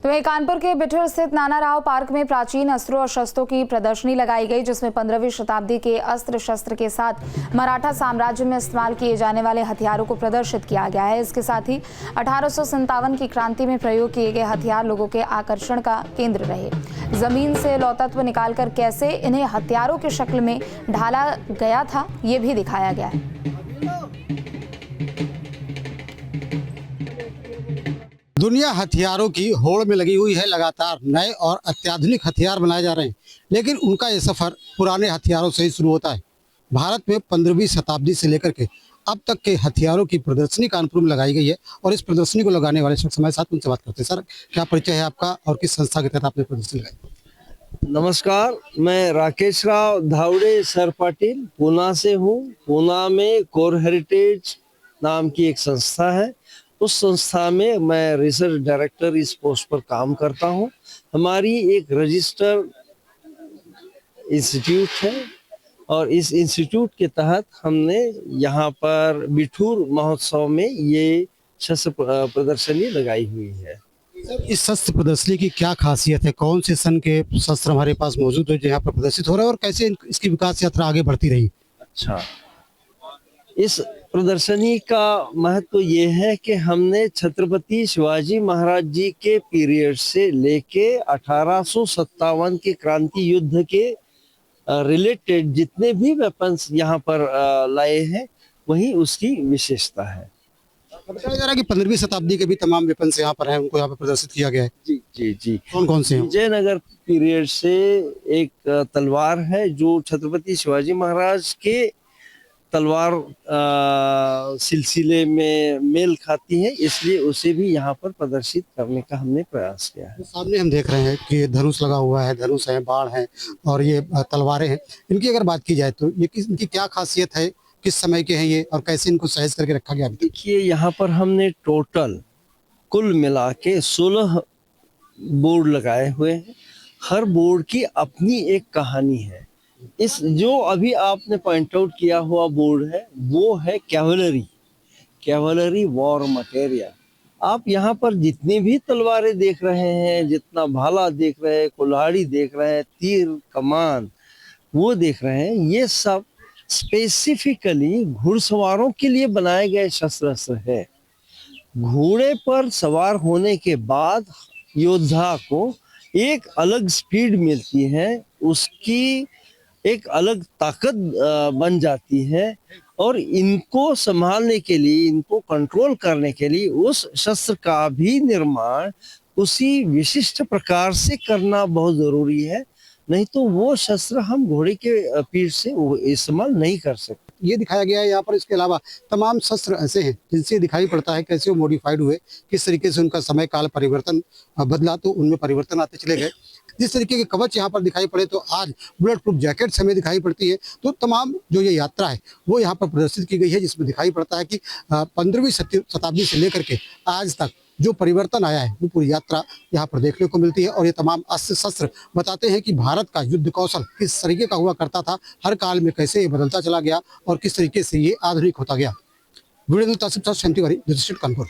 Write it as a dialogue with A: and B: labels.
A: तो वहीं कानपुर के बिठूर स्थित नाना राव पार्क में प्राचीन अस्त्रों और शस्त्रों की प्रदर्शनी लगाई गई, जिसमें 15वीं शताब्दी के अस्त्र शस्त्र के साथ मराठा साम्राज्य में इस्तेमाल किए जाने वाले हथियारों को प्रदर्शित किया गया है। इसके साथ ही 1857 की क्रांति में प्रयोग किए गए हथियार लोगों के आकर्षण का केंद्र रहे। जमीन से लौह तत्व निकालकर कैसे इन्हें हथियारों की शक्ल में ढाला गया था, ये भी दिखाया गया है।
B: दुनिया हथियारों की होड़ में लगी हुई है। लगातार नए और अत्याधुनिक हथियार बनाए जा रहे हैं, लेकिन उनका ये सफर पुराने हथियारों से ही शुरू होता है। भारत में 15वीं शताब्दी से लेकर के अब तक के हथियारों की प्रदर्शनी कानपुर में लगाई गई है और इस प्रदर्शनी को लगाने वाले शख्स हमारे साथ, उनसे बात करते हैं। सर, क्या परिचय है आपका और किस संस्था के तहत आपने प्रदर्शनी लगाई?
C: नमस्कार, मैं राकेश राव धावड़े सर पाटिल पूना से हूँ। पूना में कोर हेरिटेज नाम की एक संस्था है। उस संस्था में मैं रिसर्च डायरेक्टर इस पोस्ट पर काम करता हूँ। हमारी एक रजिस्टर्ड इंस्टीट्यूट है और इस इंस्टीट्यूट के तहत हमने यहाँ पर बिठूर महोत्सव में ये शस्त्र प्रदर्शनी लगाई हुई है।
B: इस शस्त्र प्रदर्शनी की क्या खासियत है? कौन से सन के शस्त्र हमारे पास मौजूद है जो यहाँ पर प्रदर्शित हो रहा है और कैसे इसकी विकास यात्रा आगे बढ़ती रही?
C: अच्छा, इस प्रदर्शनी का महत्व ये है कि हमने छत्रपति शिवाजी महाराज जी के पीरियड से लेके 1857 के क्रांति युद्ध के रिलेटेड जितने भी वेपन्स यहाँ पर लाए हैं, वही उसकी विशेषता है।
B: बताया जा रहा है कि 15वीं शताब्दी के भी तमाम वेपन्स यहाँ पर हैं, उनको यहाँ पर प्रदर्शित किया गया है।
C: जी जी जी।
B: कौन कौन से हैं?
C: विजयनगर पीरियड से एक तलवार है जो छत्रपति शिवाजी महाराज के तलवार सिलसिले में मेल खाती है, इसलिए उसे भी यहाँ पर प्रदर्शित करने का हमने प्रयास किया है।
B: सामने हम देख रहे हैं कि धनुष लगा हुआ है, धनुष है, बाण है और ये तलवारें हैं। इनकी अगर बात की जाए तो ये इनकी क्या खासियत है, किस समय के हैं ये और कैसे इनको सहेज करके रखा गया?
C: देखिए, यहाँ पर हमने टोटल कुल मिला के 16 बोर्ड लगाए हुए हैं। हर बोर्ड की अपनी एक कहानी है। इस जो अभी आपने पॉइंट आउट किया हुआ बोर्ड है, वो है कैवलरी वॉर मटेरियल। आप यहाँ पर जितनी भी तलवारें देख रहे हैं, जितना भाला देख रहे हैं, कुल्हाड़ी देख रहे हैं, तीर कमान वो देख रहे हैं, ये सब स्पेसिफिकली घुड़सवारों के लिए बनाए गए शस्त्र है। घोड़े पर सवार होने के बाद योद्धा को एक अलग स्पीड मिलती है, उसकी एक अलग ताकत बन जाती है और इनको संभालने के लिए, इनको कंट्रोल करने के लिए उस शस्त्र का भी निर्माण उसी विशिष्ट प्रकार से करना बहुत जरूरी है। नहीं तो वो शस्त्र हम घोड़े के पीठ से इस्तेमाल नहीं कर सकते।
B: ये दिखाया गया है यहाँ पर। इसके अलावा तमाम शस्त्र ऐसे हैं जिनसे दिखाई पड़ता है कैसे वो मॉडिफाइड हुए, किस तरीके से उनका समय काल परिवर्तन बदला तो उनमें परिवर्तन आते चले गए। जिस तरीके के कवच यहाँ पर दिखाई पड़े तो आज बुलेट प्रूफ जैकेट्स हमें दिखाई पड़ती है। तो तमाम जो ये यात्रा है वो यहाँ पर प्रदर्शित की गई है, जिसमें दिखाई पड़ता है कि 15वीं शताब्दी से लेकर के आज तक जो परिवर्तन आया है वो पूरी यात्रा यहाँ पर देखने को मिलती है। और ये तमाम अस्त्र शस्त्र बताते हैं कि भारत का युद्ध कौशल किस तरीके का हुआ करता था, हर काल में कैसे ये बदलता चला गया और किस तरीके से ये आधुनिक होता गया। वीडियो कानपुर।